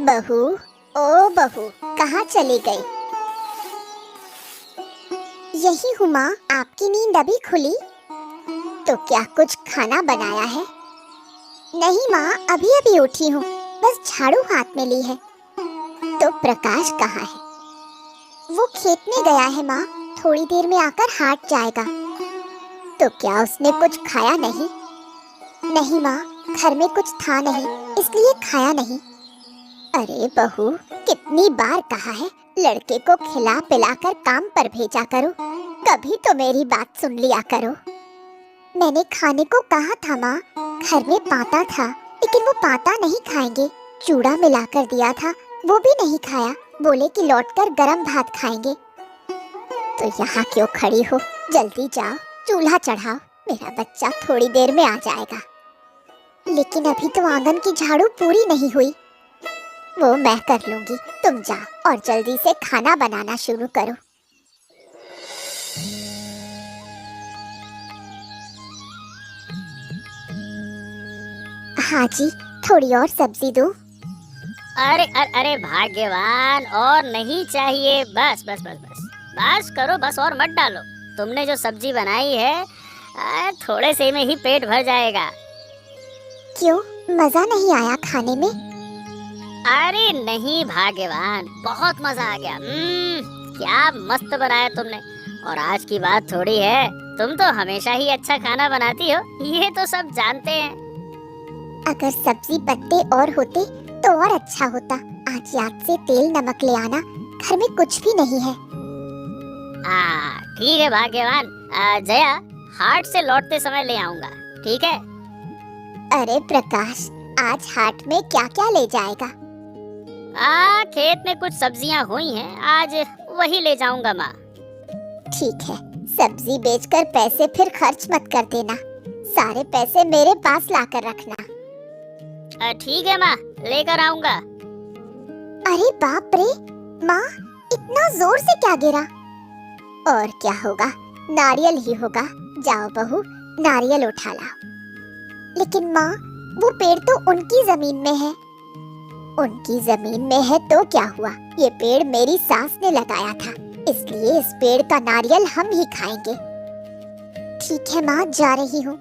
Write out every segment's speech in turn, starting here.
बहू, ओ बहू, कहाँ चली गई? यही हूँ माँ। आपकी नींद अभी खुली? तो क्या कुछ खाना बनाया है? नहीं माँ, अभी अभी उठी हूँ, बस झाड़ू हाथ में ली है। तो प्रकाश कहाँ है? वो खेत में गया है माँ, थोड़ी देर में आकर हाट जाएगा। तो क्या उसने कुछ खाया नहीं? नहीं माँ, घर में कुछ था नहीं, इसलिए खाया नहीं। अरे बहू, कितनी बार कहा है लड़के को खिला पिलाकर काम पर भेजा करो, कभी तो मेरी बात सुन लिया करो। मैंने खाने को कहा था माँ, घर में पाता था, लेकिन वो पाता नहीं खाएंगे। चूड़ा मिलाकर दिया था, वो भी नहीं खाया, बोले कि लौटकर गरम भात खाएंगे। तो यहाँ क्यों खड़ी हो? जल्दी जाओ, चूल्हा चढ़ाओ, मेरा बच्चा थोड़ी देर में आ जाएगा। लेकिन अभी तो आंगन की झाड़ू पूरी नहीं हुई। वो मैं कर लूंगी, तुम जाओ और जल्दी से खाना बनाना शुरू करो। हाँ जी, थोड़ी और सब्जी दो। अरे अरे अरे भाग्यवान, और नहीं चाहिए, बस बस बस बस बस करो, बस और मत डालो। तुमने जो सब्जी बनाई है थोड़े से में ही पेट भर जाएगा। क्यों, मजा नहीं आया खाने में? अरे नहीं भाग्यवान, बहुत मजा आ गया। क्या मस्त बनाया तुमने। और आज की बात थोड़ी है, तुम तो हमेशा ही अच्छा खाना बनाती हो, ये तो सब जानते हैं। अगर सब्जी पत्ते और होते तो और अच्छा होता। आज याद से तेल नमक ले आना, घर में कुछ भी नहीं है। ठीक है भाग्यवान, जया हाट से लौटते समय ले आऊंगा, ठीक है? अरे प्रकाश, आज हाट में क्या क्या ले जाएगा? खेत में कुछ सब्जियां हुई हैं, आज वही ले जाऊंगा माँ। ठीक है, सब्जी बेचकर पैसे फिर खर्च मत कर देना, सारे पैसे मेरे पास लाकर रखना। ठीक है माँ, लेकर आऊंगा। अरे बाप रे माँ, इतना जोर से क्या गिरा? और क्या होगा, नारियल ही होगा। जाओ बहू, नारियल उठा लाओ। लेकिन माँ, वो पेड़ तो उनकी जमीन में है। उनकी जमीन में है तो क्या हुआ, ये पेड़ मेरी सास ने लगाया था, इसलिए इस पेड़ का नारियल हम ही खाएंगे। ठीक है माँ, जा रही हूँ।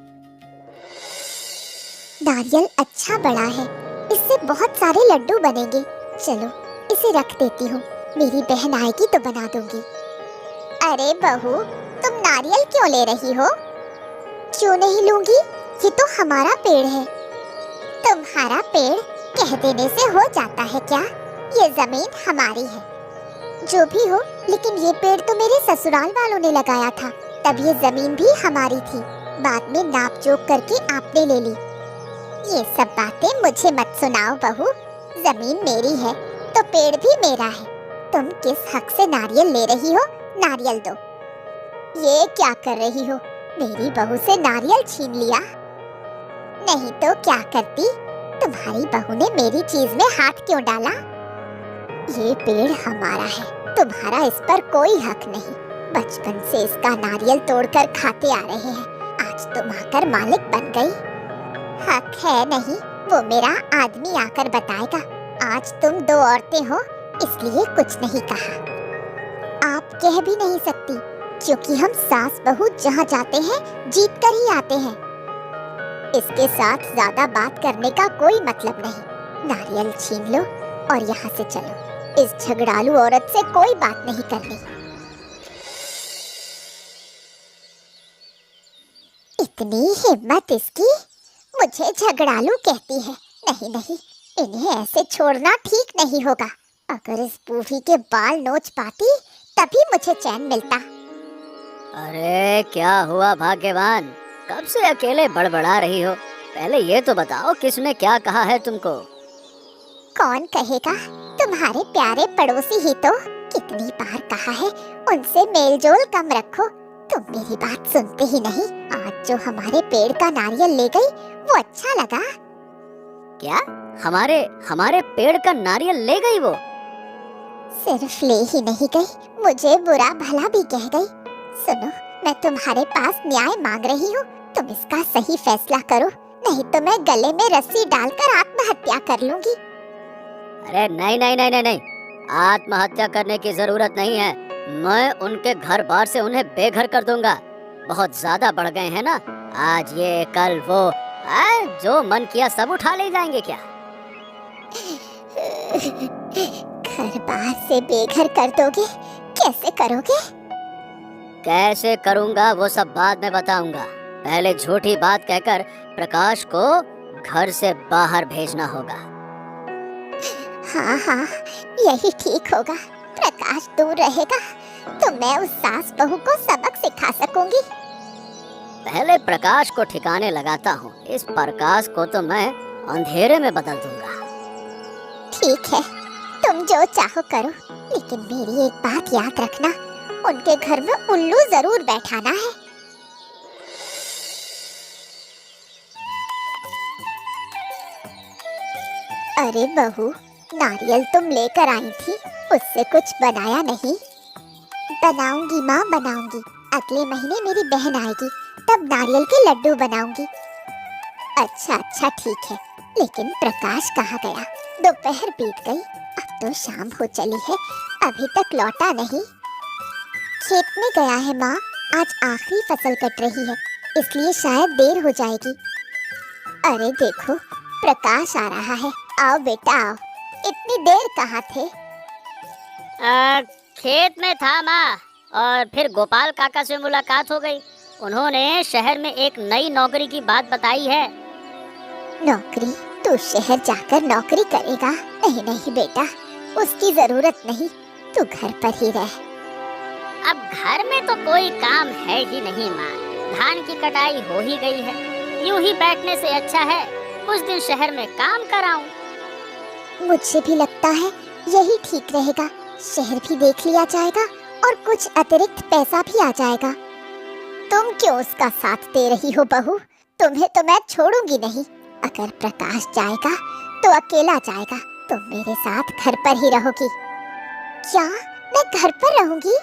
नारियल अच्छा बड़ा है, इससे बहुत सारे लड्डू बनेंगे। चलो इसे रख देती हूँ, मेरी बहन आएगी तो बना दूंगी। अरे बहू, तुम नारियल क्यों ले रही हो? क्यों नहीं लूंगी, ये तो हमारा पेड़ है। तुम्हारा पेड़ कह देने से हो जाता है क्या? ये जमीन हमारी है। जो भी हो, लेकिन ये पेड़ तो मेरे ससुराल वालों ने लगाया था, तब ये जमीन भी हमारी थी। बाद में नाप जोक करके आपने ले ली। ये सब बातें मुझे मत सुनाओ बहू, जमीन मेरी है तो पेड़ भी मेरा है। तुम किस हक से नारियल ले रही हो? नारियल दो। ये क्या कर रही हो, मेरी बहू से नारियल छीन लिया? नहीं तो क्या करती, तुम्हारी बहू ने मेरी चीज में हाथ क्यों डाला? ये पेड़ हमारा है, तुम्हारा इस पर कोई हक नहीं। बचपन से इसका नारियल तोड़कर खाते आ रहे हैं, आज तुम आकर मालिक बन गई। हक है नहीं, वो मेरा आदमी आकर बताएगा। आज तुम दो औरतें हो, इसलिए कुछ नहीं कहा। आप कह भी नहीं सकती, क्योंकि हम सास बहू जहाँ जाते हैं जीत कर ही आते हैं। इसके साथ ज्यादा बात करने का कोई मतलब नहीं। नारियल छीन लो और यहाँ से चलो, इस झगड़ालू औरत से कोई बात नहीं करनी। इतनी हिम्मत इसकी, मुझे झगड़ालू कहती है। नहीं नहीं, इन्हें ऐसे छोड़ना ठीक नहीं होगा। अगर इस बूढ़ी के बाल नोच पाती तभी मुझे चैन मिलता। अरे क्या हुआ भाग्यवान, कब से अकेले बड़बड़ा रही हो? पहले ये तो बताओ, किसने क्या कहा है तुमको? कौन कहेगा, तुम्हारे प्यारे पड़ोसी ही तो। कितनी बार कहा है उनसे मेलजोल कम रखो, तुम मेरी बात सुनते ही नहीं। आज जो हमारे पेड़ का नारियल ले गई वो अच्छा लगा। क्या हमारे पेड़ का नारियल ले गई वो? सिर्फ ले ही नहीं गई, मुझे बुरा भला भी कह गई। सुनो, मैं तुम्हारे पास न्याय मांग रही हूँ, तुम इसका सही फैसला करो, नहीं तो मैं गले में रस्सी डालकर आत्महत्या आत्महत्या कर लूंगी। अरे नहीं नहीं नहीं नहीं नहीं, आत्महत्या करने की जरूरत नहीं है। मैं उनके घर बार से उन्हें बेघर कर दूंगा। बहुत ज्यादा बढ़ गए हैं ना, आज ये कल वो, जो मन किया सब उठा ले जाएंगे क्या? घर बार से बेघर कर दोगे? कैसे करोगे? कैसे करूंगा वो सब बाद में बताऊंगा। पहले झूठी बात कहकर प्रकाश को घर से बाहर भेजना होगा। हाँ हाँ, यही ठीक होगा। प्रकाश दूर रहेगा तो मैं उस सास बहू को सबक सिखा सकूंगी। पहले प्रकाश को ठिकाने लगाता हूँ, इस प्रकाश को तो मैं अंधेरे में बदल दूंगा। ठीक है, तुम जो चाहो करो, लेकिन मेरी एक बात याद रखना, उनके घर में उल्लू जरूर बैठाना है। अरे बहू, नारियल तुम लेकर आई थी, उससे कुछ बनाया नहीं? बनाऊंगी माँ, बनाऊंगी। अगले महीने मेरी बहन आएगी, तब नारियल के लड्डू बनाऊंगी। अच्छा अच्छा ठीक है, लेकिन प्रकाश कहाँ गया? दोपहर बीत गई, अब तो शाम हो चली है, अभी तक लौटा नहीं। खेत में गया है माँ, आज आखिरी फसल कट रही है, इसलिए शायद देर हो जाएगी। अरे देखो, प्रकाश आ रहा है। आओ बेटा आओ, इतनी देर कहाँ थे? खेत में था माँ, और फिर गोपाल काका से मुलाकात हो गई। उन्होंने शहर में एक नई नौकरी की बात बताई है। नौकरी? तू शहर जाकर नौकरी करेगा? नहीं नहीं बेटा, उसकी जरूरत नहीं, तू घर पर ही रह। अब घर में तो कोई काम है ही नहीं माँ, धान की कटाई हो ही गई है। यूं ही बैठने से अच्छा है कुछ दिन शहर में काम कराऊं। मुझे भी लगता है यही ठीक रहेगा। शहर भी देख लिया जाएगा और कुछ अतिरिक्त पैसा भी आ जाएगा। तुम क्यों उसका साथ दे रही हो बहू? तुम्हें तो मैं छोड़ूंगी नहीं। अगर प्रकाश जाएगा तो अकेला जाएगा, तुम मेरे साथ घर पर ही रहोगी। क्या मैं घर पर रहूंगी?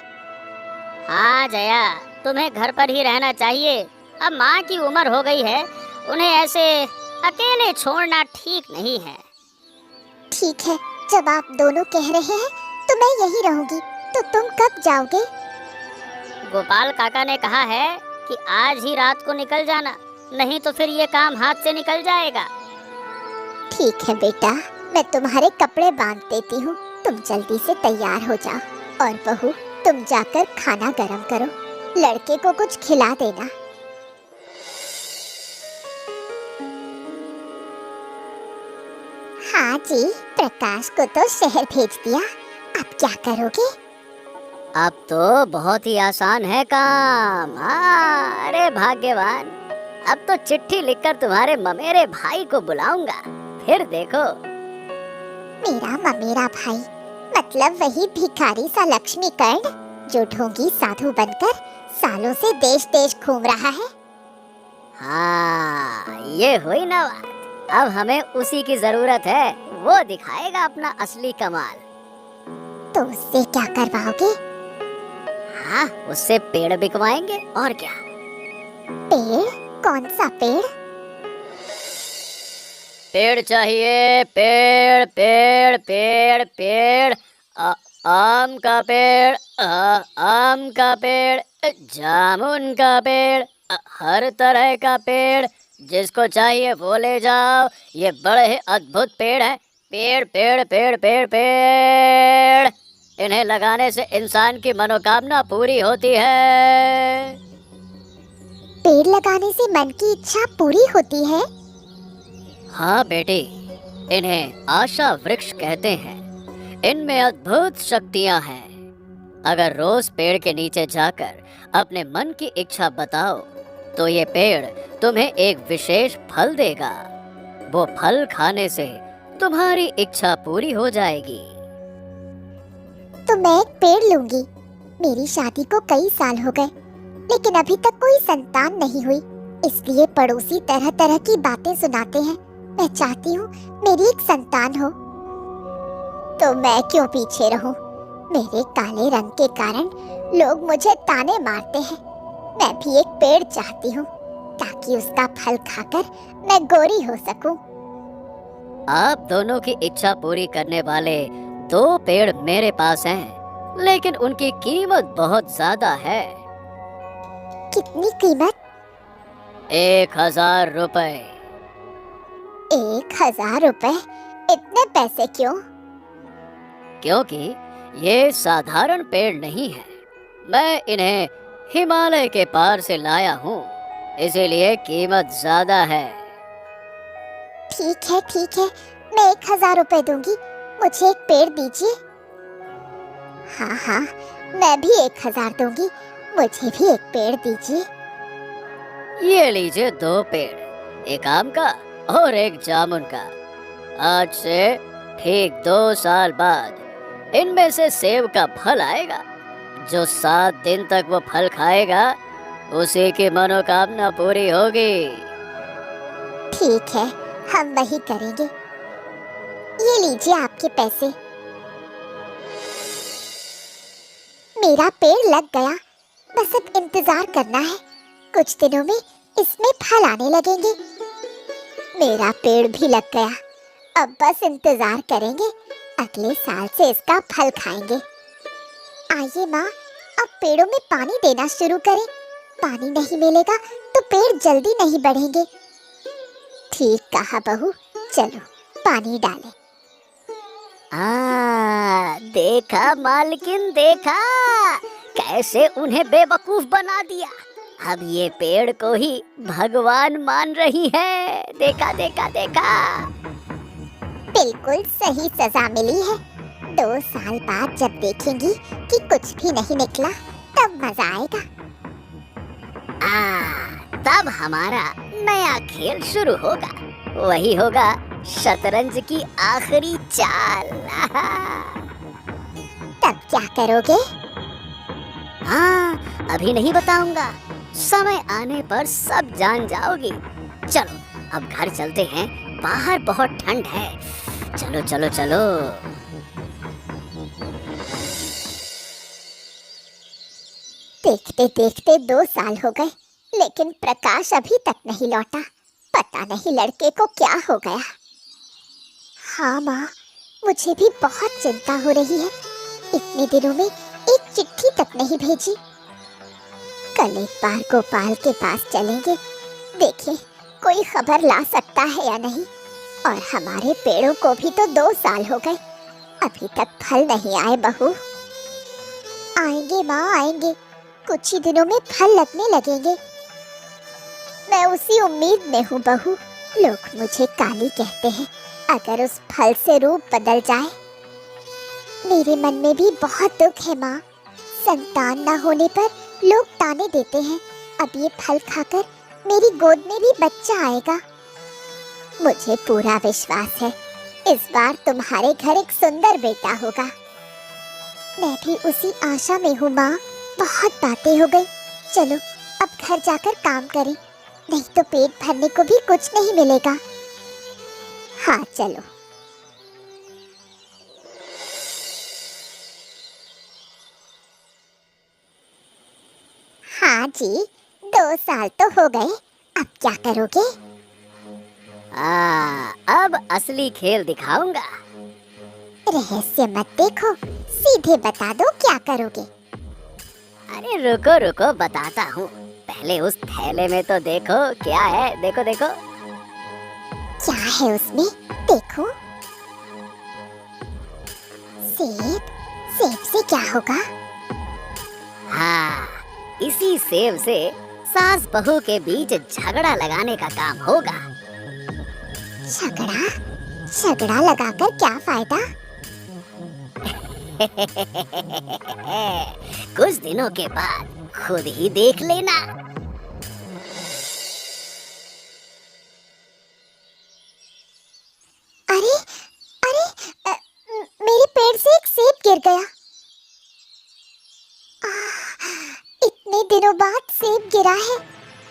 हाँ जया, तुम्हें घर पर ही रहना चाहिए। अब माँ की उम्र हो गई है, उन्हें ऐसे अकेले छोड़ना ठीक नहीं है। ठीक है, जब आप दोनों कह रहे हैं तो मैं यही रहूंगी। तो तुम कब जाओगे? गोपाल काका ने कहा है कि आज ही रात को निकल जाना, नहीं तो फिर ये काम हाथ से निकल जाएगा। ठीक है बेटा, मैं तुम्हारे कपड़े बांध देती हूँ, तुम जल्दी से तैयार हो जाओ। और बहू, तुम जाकर खाना गरम करो, लड़के को कुछ खिला देना। हाँ जी, प्रकाश को तो शहर भेज दिया, अब क्या करोगे? अब तो बहुत ही आसान है काम। हाँ, अरे भाग्यवान, अब तो चिट्ठी लिखकर तुम्हारे ममेरे भाई को बुलाऊंगा, फिर देखो। मेरा ममेरा भाई मतलब वही भिखारी सा लक्ष्मी कर्ण जो ढोंगी साधु बनकर सालों से देश देश घूम रहा है। हाँ, ये हुई ना बात। अब हमें उसी की जरूरत है, वो दिखाएगा अपना असली कमाल। तो उससे क्या करवाओगे? हाँ, उससे पेड़ बिकवाएंगे और क्या। पेड़? कौन सा पेड़? पेड़ चाहिए, पेड़ पेड़ पेड़ पेड़। आम का पेड़, आम का पेड़, जामुन का पेड़, हर तरह का पेड़, जिसको चाहिए वो ले जाओ। ये बड़े ही अद्भुत पेड़ हैं। पेड़ पेड़ पेड़ पेड़ पेड़, इन्हें लगाने से इंसान की मनोकामना पूरी होती है। पेड़ लगाने से मन की इच्छा पूरी होती है? हाँ बेटी, इन्हें आशा वृक्ष कहते हैं। इनमें अद्भुत शक्तियाँ हैं। अगर रोज पेड़ के नीचे जाकर अपने मन की इच्छा बताओ तो ये पेड़ तुम्हें एक विशेष फल देगा। वो फल खाने से तुम्हारी इच्छा पूरी हो जाएगी। तो मैं एक पेड़ लूंगी। मेरी शादी को कई साल हो गए, लेकिन अभी तक कोई संतान नहीं हुई, इसलिए पड़ोसी तरह तरह की बातें सुनाते हैं। मैं चाहती हूँ मेरी एक संतान हो। तो मैं क्यों पीछे रहूं? मेरे काले रंग के कारण लोग मुझे ताने मारते हैं। मैं भी एक पेड़ चाहती हूँ ताकि उसका फल खाकर मैं गोरी हो सकूं। आप दोनों की इच्छा पूरी करने वाले 2 पेड़ मेरे पास हैं, लेकिन उनकी कीमत बहुत ज्यादा है। कितनी कीमत? 1000 रुपए। 1000 रुपए? इतने पैसे क्यों? क्योंकि ये साधारण पेड़ नहीं है, मैं इन्हें हिमालय के पार से लाया हूँ, इसीलिए कीमत ज्यादा है। ठीक है ठीक है, मैं 1000 रुपए दूंगी, मुझे एक पेड़ दीजिए। हाँ हाँ, मैं भी 1000 दूंगी, मुझे भी एक पेड़ दीजिए। ये लीजिए 2 पेड़, एक आम का और एक जामुन का। आज से ठीक 2 साल बाद इनमें से सेब का फल आएगा। जो 7 दिन तक वो फल खाएगा, उसी की मनोकामना पूरी होगी। ठीक है, हम वही करेंगे। ये लीजिए आपके पैसे। मेरा पेड़ लग गया, बस अब इंतजार करना है, कुछ दिनों में इसमें फल आने लगेंगे। मेरा पेड़ भी लग गया, अब बस इंतजार करेंगे, अगले साल से इसका फल खाएंगे। आइए माँ, अब पेड़ों में पानी देना शुरू करें। पानी नहीं मिलेगा तो पेड़ जल्दी नहीं बढ़ेंगे। ठीक कहा बहू, चलो पानी डालें। देखा मालकिन, देखा कैसे उन्हें बेवकूफ बना दिया। अब ये पेड़ को ही भगवान मान रही है। देखा देखा देखा। बिल्कुल सही सजा मिली है। 2 साल बाद जब देखेंगी कि कुछ भी नहीं निकला, तब मजा आएगा। तब हमारा नया खेल शुरू होगा। वही होगा शतरंज की आखिरी चाल। तब क्या करोगे? हाँ, अभी नहीं बताऊंगा, समय आने पर सब जान जाओगी। चलो अब घर चलते हैं, बाहर बहुत ठंड है। चलो चलो चलो। देखते देखते 2 साल हो गए, लेकिन प्रकाश अभी तक नहीं लौटा। पता नहीं लड़के को क्या हो गया। हाँ माँ, मुझे भी बहुत चिंता हो रही है। इतने दिनों में एक चिट्ठी तक नहीं भेजी। कल एक बार गोपाल के पास चलेंगे, देखें कोई खबर ला सकता है या नहीं। और हमारे पेड़ों को भी तो 2 साल हो गए, अभी तक फल नहीं आए बहू। आएंगे माँ आएंगे, कुछ ही दिनों में फल लगने लगेंगे। मैं उसी उम्मीद में हूँ बहू। लोग मुझे काली कहते हैं, अगर उस फल से रूप बदल जाए। मेरे मन में भी बहुत दुख है माँ। संतान न होने पर लोग ताने देते हैं। अब ये फल खाकर मेरी गोद में भी बच्चा आएगा। मुझे पूरा विश्वास है, इस बार तुम्हारे घर एक सुंदर बेटा होगा। मैं भी उसी आशा में हूँ माँ। बहुत बातें हो गई, चलो अब घर जाकर काम करें, नहीं तो पेट भरने को भी कुछ नहीं मिलेगा। हाँ चलो। हाँ जी, 2 साल तो हो गए, अब क्या करोगे? अब असली खेल दिखाऊंगा। रहस्य मत देखो, सीधे बता दो क्या करोगे। अरे रुको रुको, बताता हूँ। पहले उस थैले में तो देखो क्या है। देखो देखो। क्या है उसमें? देखो। सेब? सेब से क्या होगा? हाँ, इसी सेब से सास बहू के बीच झगड़ा लगाने का काम होगा। झगड़ा? झगड़ा लगाकर क्या फायदा? कुछ दिनों के बाद खुद ही देख लेना। अरे अरे, मेरे पेड़ से एक सेब गिर गया। इतने दिनों बाद सेब गिरा है।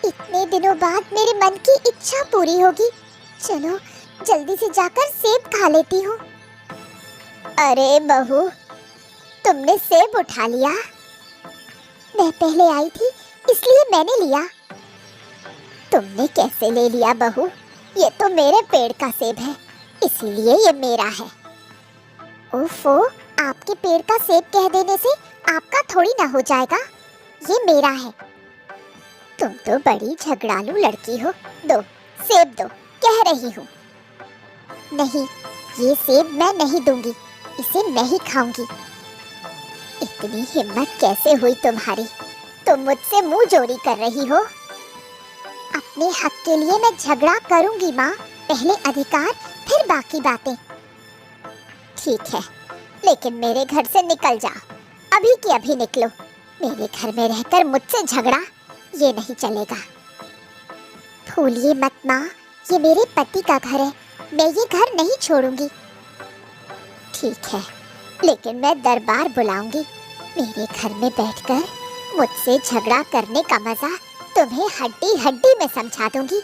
इतने दिनों बाद मेरे मन की इच्छा पूरी होगी। चलो जल्दी से जाकर सेब खा लेती हूँ। अरे बहू, तुमने सेब उठा लिया? मैं पहले आई थी इसलिए मैंने लिया। तुमने कैसे ले लिया बहू? ये तो मेरे पेड़ का सेब है। इसलिए ये मेरा है। ओफो, आपके पेड़ का सेब कह देने से आपका थोड़ी ना हो जाएगा। ये मेरा है। तुम तो बड़ी झगड़ालू लड़की हो। दो, सेब दो, कह रही हूँ। नहीं, ये सेब मैं नहीं दूंगी, इसे मैं ही खाऊंगी। इतनी हिम्मत कैसे हुई तुम्हारी? तुम मुझसे मुंह जोड़ी कर रही हो। अपने हक के लिए मैं झगड़ा करूंगी माँ। पहले अधिकार, फिर बाकी बातें। ठीक है, लेकिन मेरे घर से निकल जाओ। अभी की अभी निकलो। मेरे घर में रहकर मुझसे झगड़ा, ये नहीं चलेगा। भूलिए मत माँ, ये मेरे पति का घर है। मैं ये घर नहीं छोड़ूंगी। ठीक है, लेकिन मैं दरबार बुलाऊंगी। मेरे घर में बैठकर मुझसे झगड़ा करने का मजा तुम्हें हड्डी हड्डी में समझा दूंगी।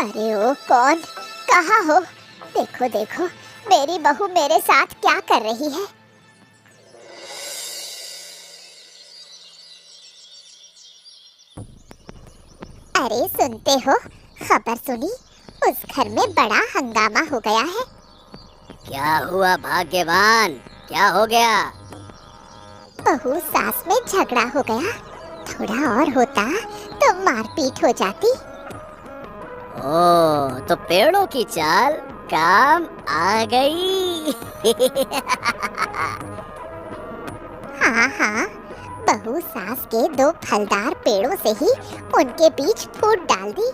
अरे ओ कौन, कहाँ हो? देखो देखो, मेरी बहू मेरे साथ क्या कर रही है। अरे सुनते हो, खबर सुनी? उस घर में बड़ा हंगामा हो गया है। क्या हुआ भाग्यवान, क्या हो गया? बहू सास में झगड़ा हो गया। थोड़ा और होता तो मारपीट हो जाती। ओ, तो पेड़ों की चाल काम आ गई। हाँ हाँ, बहू सास के दो फलदार पेड़ों से ही उनके बीच फूट डाल दी।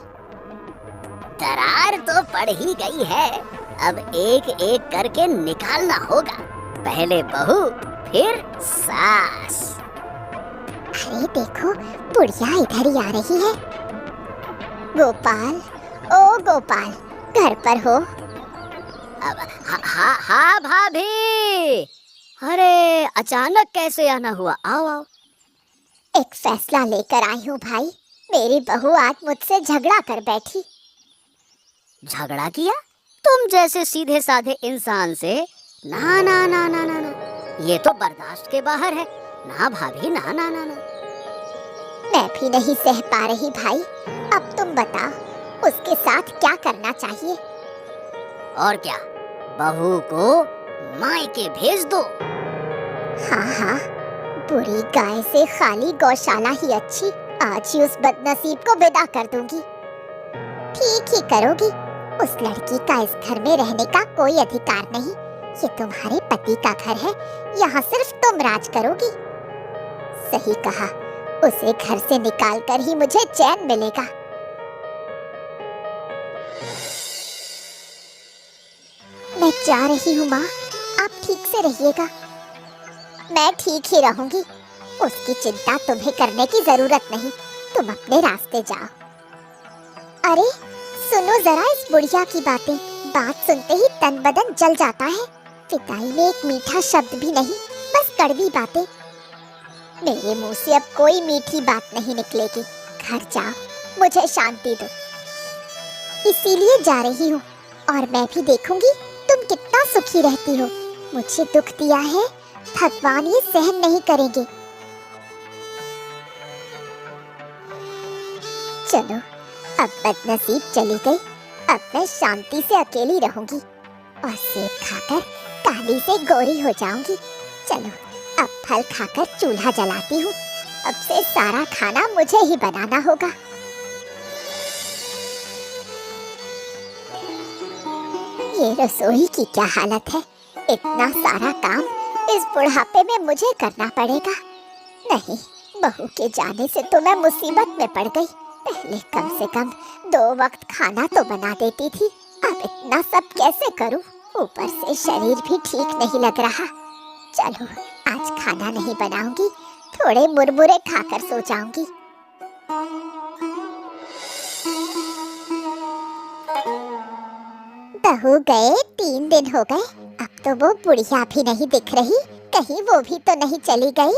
दरार तो पड़ ही गई है, अब एक एक करके निकालना होगा। पहले बहू, फिर सास। अरे देखो, बुढ़िया इधर ही आ रही है। गोपाल, ओ गोपाल, घर पर हो? हाँ भाभी। अरे अचानक कैसे आना हुआ? आओ आओ। एक फैसला लेकर आई हूँ भाई। मेरी बहू आज मुझसे झगड़ा कर बैठी। झगड़ा किया? तुम जैसे सीधे साधे इंसान से? ना ना ना ना ना ना, ये तो बर्दाश्त के बाहर है। ना भाभी, ना ना ना ना। मैं भी नहीं सह पा रही भाई। अब तुम बताओ, उसके साथ क्या करना चाहिए? और क्या, बहू को मायके भेज दो। हाँ हाँ, बुरी गाय से खाली गौशाला ही अच्छी। आज ही उस बदनसीब को विदा कर दूंगी। ठीक ही करोगी। उस लड़की का इस घर में रहने का कोई अधिकार नहीं। ये तुम्हारे पति का घर है, यहाँ सिर्फ तुम राज करोगी। सही कहा, उसे घर से निकालकर ही मुझे चैन मिलेगा। मैं जा रही हूँ माँ, आप ठीक से रहिएगा। मैं ठीक ही रहूंगी, उसकी चिंता तुम्हें करने की जरूरत नहीं। तुम अपने रास्ते जाओ। अरे सुनो जरा इस बुढ़िया की बातें। बात सुनते ही तन बदन जल जाता है। पिताई में एक मीठा शब्द भी नहीं, बस कड़वी बातें। मेरे मुंह से अब कोई मीठी बात नहीं निकलेगी। घर जाओ, मुझे शांति दो। इसीलिए जा रही हूँ, और मैं भी देखूंगी तुम कितना सुखी रहती हो। मुझे दुख दिया है, भगवान ये सहन नहीं करेंगे। चलो, अब बदनसीब चली गई। अब मैं शांति से अकेली रहूंगी और सेब खाकर काली से गोरी हो जाऊंगी। चलो, अब फल खाकर चूल्हा जलाती हूँ। अब से सारा खाना मुझे ही बनाना होगा। ये रसोई की क्या हालत है। इतना सारा काम इस बुढ़ापे में मुझे करना पड़ेगा। नहीं, बहू के जाने से तो मैं मुसीबत में पड़ गई। पहले कम से कम 2 वक्त खाना तो बना देती थी। अब इतना सब कैसे करूं? ऊपर से शरीर भी ठीक नहीं लग रहा। चलो, आज खाना नहीं बनाऊंगी, थोड़े मुरमुरे खाकर सो जाऊंगी। बहू गए 3 दिन हो गए, अब तो वो बुढ़िया भी नहीं दिख रही। कहीं वो भी तो नहीं चली गई?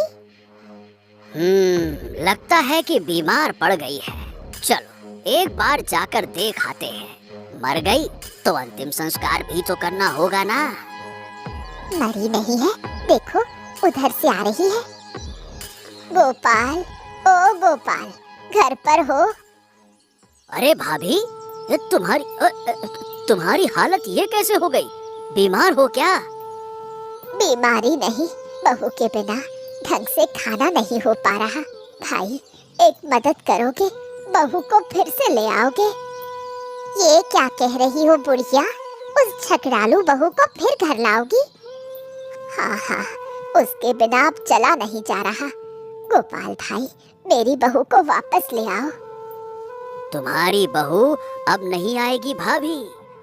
लगता है कि बीमार पड़ गई है। चलो एक बार जाकर देख आते हैं। मर गई तो अंतिम संस्कार भी तो करना होगा ना। मरी नहीं है, देखो उधर से आ रही है। गोपाल, ओ गोपाल, घर पर हो? अरे भाभी, ये तुम्हारी हालत ये कैसे हो गई? बीमार हो क्या? बीमारी नहीं, बहू के बिना ढंग से खाना नहीं हो पा रहा। भाई, एक मदद करोगे? बहू को फिर से ले आओगे? ये क्या कह रही हो बुढ़िया? उस झगड़ालू बहू को फिर घर लाओगी? हाँ हाँ, उसके बिना अब चला नहीं जा रहा। गोपाल भाई, मेरी बहू को वापस ले आओ। तुम्हारी बहू अब नहीं आएगी भाभी।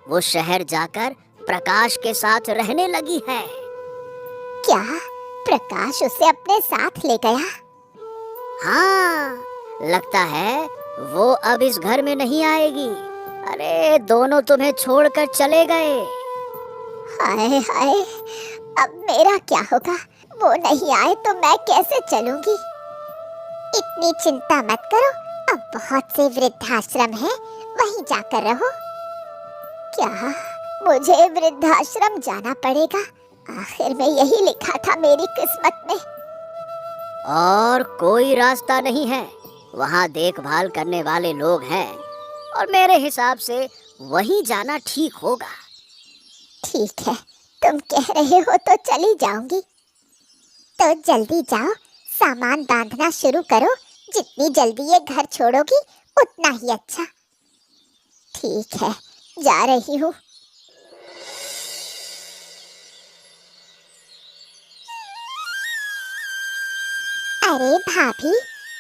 वो शहर जाकर प्रकाश के साथ रहने लगी है। क्या प्रकाश उसे अपने साथ ले गया? हाँ, लगता है वो अब इस घर में नहीं आएगी। अरे दोनों तुम्हें छोड़कर चले गए। हाय हाय, अब मेरा क्या होगा? वो नहीं आए तो मैं कैसे चलूंगी? इतनी चिंता मत करो, अब बहुत से वृद्धाश्रम हैं, वहीं जाकर रहो। क्या मुझे वृद्धाश्रम जाना पड़ेगा? आखिर में यही लिखा था मेरी किस्मत में। और कोई रास्ता नहीं है। वहाँ देखभाल करने वाले लोग हैं और मेरे हिसाब से वहीं जाना ठीक होगा। ठीक है, तुम कह रहे हो तो चली जाऊंगी। तो जल्दी जाओ, सामान बांधना शुरू करो। जितनी जल्दी ये घर छोड़ोगी उतना ही अच्छा। ठीक है, जा रही हूँ। अरे भाभी,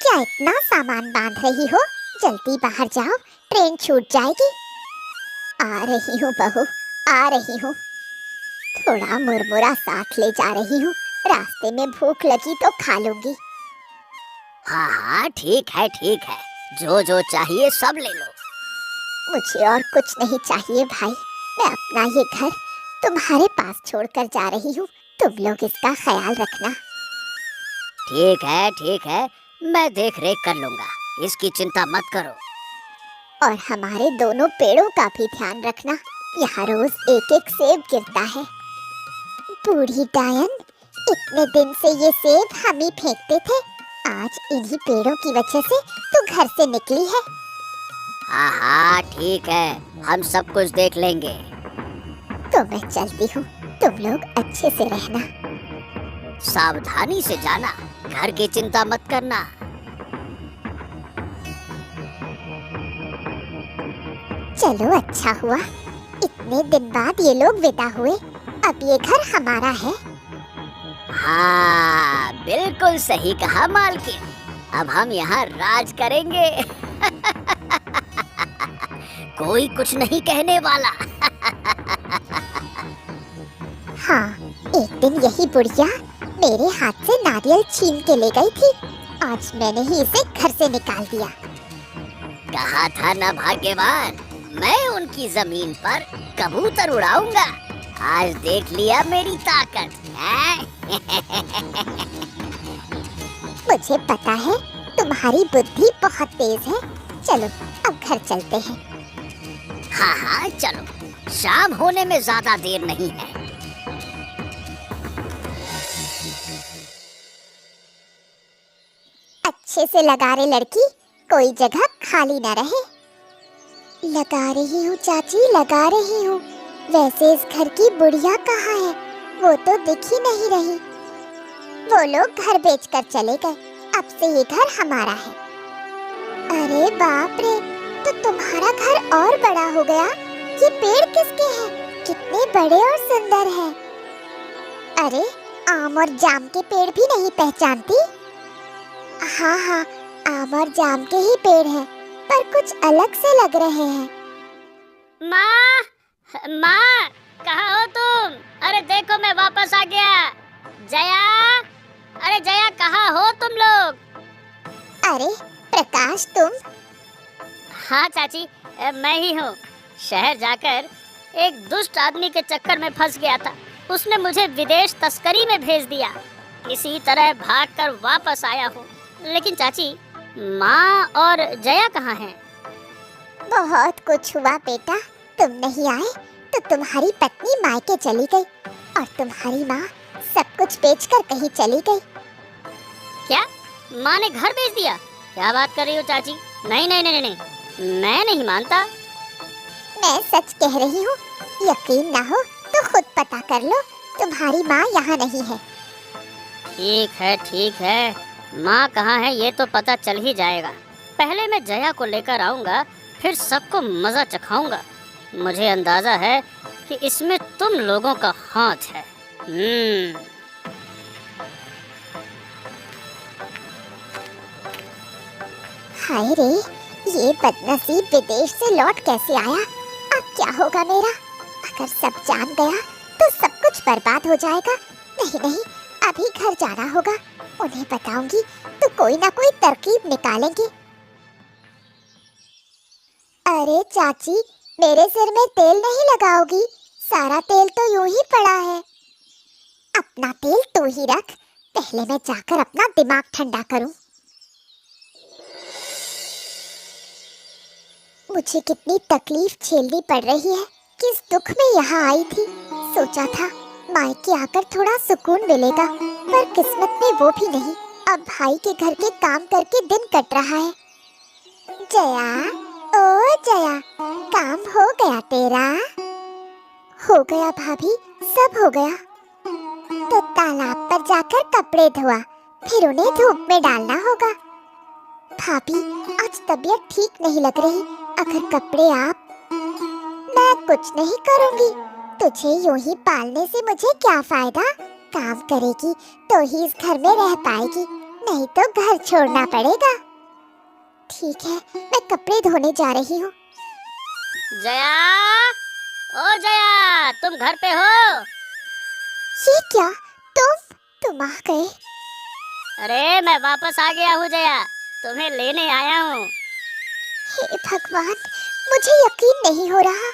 क्या इतना सामान बांध रही हो? जल्दी बाहर जाओ, ट्रेन छूट जाएगी। आ रही हूँ बहू, आ रही हूँ। थोड़ा मुरमुरा साथ ले जा रही हूँ, रास्ते में भूख लगी तो खा लूंगी। हाँ हाँ, ठीक है ठीक है, जो जो चाहिए सब ले लो। मुझे और कुछ नहीं चाहिए भाई। मैं अपना ये घर तुम्हारे पास छोड़कर जा रही हूँ। तुम लोग इसका ख्याल रखना। ठीक है, मैं देख रेख कर लूंगा, इसकी चिंता मत करो। और हमारे दोनों पेड़ों का भी ध्यान रखना। यहाँ रोज एक एक सेब गिरता है। बूढ़ी डायन, इतने दिन से ये सेब हम ही फेंकते थे। आज इन्हीं पेड़ों की वजह से तू घर से निकली है। हाँ हाँ ठीक है, हम सब कुछ देख लेंगे। तो मैं चलती हूँ, तुम लोग अच्छे से रहना। सावधानी से जाना, घर की चिंता मत करना। चलो अच्छा हुआ, इतने दिन बाद ये लोग विदा हुए। अब ये घर हमारा है। हाँ, बिल्कुल सही कहा मालकिन। अब हम यहाँ राज करेंगे। कोई कुछ नहीं कहने वाला। हाँ, एक दिन यही बुढ़िया मेरे हाथ से नारियल छीन के ले गई थी। आज मैंने ही इसे घर से निकाल दिया। कहा था ना भाग्यवान, मैं उनकी जमीन पर कबूतर उड़ाऊंगा। आज देख लिया मेरी ताकत है? मुझे पता है, तुम्हारी बुद्धि बहुत तेज है। चलो अब घर चलते हैं। हाँ हाँ चलो, शाम होने में ज्यादा देर नहीं है। अच्छे से लगा रे लड़की, कोई जगह खाली न रहे। लगा रही हूँ चाची, लगा रही हूँ। वैसे इस घर की बुढ़िया कहाँ है? वो तो दिख ही नहीं रही। वो लोग घर बेचकर चले गए। अब से ये घर हमारा है। अरे बाप रे, तो तुम्हारा घर और बड़ा हो गया। ये पेड़ किसके हैं? कितने बड़े और सुंदर हैं। अरे, आम और जाम के पेड़ भी नहीं पहचानती? हाँ हाँ, आम और जाम के ही पेड़ हैं, पर कुछ अलग से लग रहे हैं। माँ, माँ, कहाँ हो तुम? अरे देखो मैं वापस आ गया। जया, अरे जया कहाँ हो तुम लोग? अरे प्रकाश, तुम? हाँ चाची, मैं ही हूँ। शहर जाकर एक दुष्ट आदमी के चक्कर में फंस गया था। उसने मुझे विदेश तस्करी में भेज दिया। किसी तरह भागकर वापस आया हूँ। लेकिन चाची, माँ और जया कहाँ हैं? बहुत कुछ हुआ बेटा। तुम नहीं आए तो तुम्हारी पत्नी मायके चली गई और तुम्हारी माँ सब कुछ बेचकर कहीं चली गई। क्या? माँ ने घर बेच दिया? क्या बात कर रही हो चाची? नहीं नहीं नहीं नहीं, मैं नहीं मानता। मैं सच कह रही हूँ। यकीन ना हो तो खुद पता कर लो, तुम्हारी माँ यहाँ नहीं है। ठीक है, माँ कहाँ है ये तो पता चल ही जाएगा। पहले मैं जया को लेकर आऊंगा, फिर सबको मजा चखाऊंगा। मुझे अंदाजा है कि इसमें तुम लोगों का हाथ है। हाय रे, ये बदनसीब विदेश से लौट कैसे आया? अब क्या होगा मेरा? अगर सब जान गया तो सब कुछ बर्बाद हो जाएगा। नहीं, अभी घर जाना होगा। उन्हें बताऊंगी तो कोई ना कोई तरकीब निकालेंगे। अरे चाची, मेरे सिर में तेल नहीं लगाओगी? सारा तेल तो यूं ही पड़ा है। अपना तेल तू ही रख, पहले मैं जाकर अपना दिमाग ठंडा करूं। मुझे कितनी तकलीफ झेलनी पड़ रही है, किस दुख में यहाँ आई थी। सोचा था मायके आकर थोड़ा सुकून मिलेगा, पर किस्मत में वो भी नहीं। अब भाई के घर के काम करके दिन कट रहा है। जया, ओ जया, काम हो गया तेरा? हो गया भाभी, सब हो गया। तो तालाब पर जाकर कपड़े धोआ, फिर उन्हें धूप में डालना होगा। भाभी, आज तबीयत ठीक नहीं लग रही। अगर कपड़े आप... मैं कुछ नहीं करूंगी। तुझे यूं ही पालने से मुझे क्या फायदा? काम करेगी तो ही इस घर में रह पाएगी, नहीं तो घर छोड़ना पड़ेगा। ठीक है, मैं कपड़े धोने जा रही हूँ। जया, ओ जया, तुम घर पे हो? ये क्या, तुम आ गए? अरे मैं वापस आ गया हूँ जया, तुम्हें लेने आया हूँ। हे भगवान, मुझे यकीन नहीं हो रहा।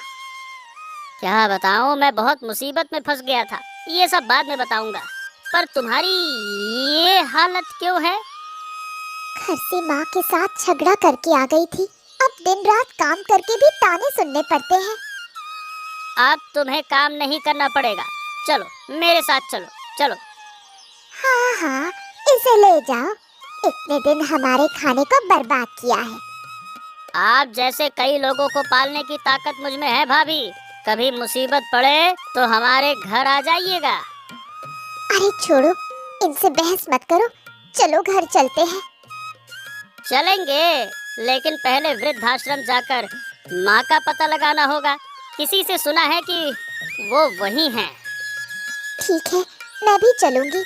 क्या बताऊँ, मैं बहुत मुसीबत में फंस गया था। ये सब बाद में बताऊंगा, पर तुम्हारी ये हालत क्यों है? घर से माँ के साथ झगड़ा करके आ गई थी। अब दिन रात काम करके भी ताने सुनने पड़ते हैं। अब तुम्हें काम नहीं करना पड़ेगा, चलो मेरे साथ चलो। हाँ, इसे ले जाओ। इतने दिन हमारे खाने को बर्बाद किया है। आप जैसे कई लोगों को पालने की ताकत मुझ में है भाभी। कभी मुसीबत पड़े तो हमारे घर आ जाइएगा। अरे छोड़ो, इनसे बहस मत करो, चलो घर चलते हैं। चलेंगे, लेकिन पहले वृद्धाश्रम जाकर माँ का पता लगाना होगा। किसी से सुना है कि वो वही हैं। ठीक है, मैं भी चलूंगी।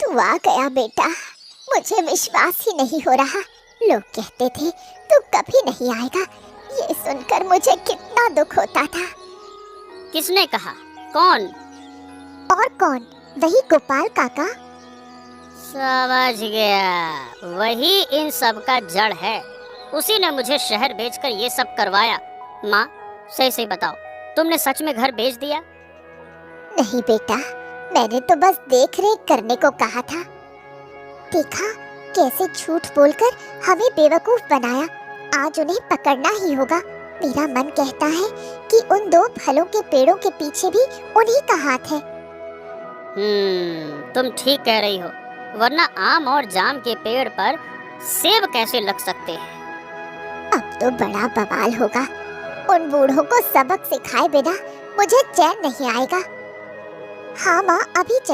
तू आ गया बेटा, मुझे विश्वास ही नहीं हो रहा। लोग कहते थे तू कभी नहीं आएगा। ये सुनकर मुझे कितना दुख होता था। किसने कहा? कौन? और कौन? वही गोपाल काका। समझ गया, वही इन सब का जड़ है। उसी ने मुझे शहर भेजकर ये सब करवाया। माँ, सही बताओ, तुमने सच में घर भेज दिया? नहीं बेटा, मैंने तो बस देख रेख करने को कहा था। देखा कैसे झूठ बोलकर हमें बेवकूफ बनाया। आज उन्हें पकड़ना ही होगा। मेरा मन कहता है कि उन दो फलों के पेड़ों के पीछे भी उन्हीं का हाथ है। तुम ठीक कह रही हो, वरना आम और जाम के पेड़ पर सेब कैसे लग सकते हैं? अब तो बड़ा बवाल होगा। उन बूढ़ों को सबक सिखाए बिना मुझे चैन नहीं आएगा। हाँ माँ, अभी चल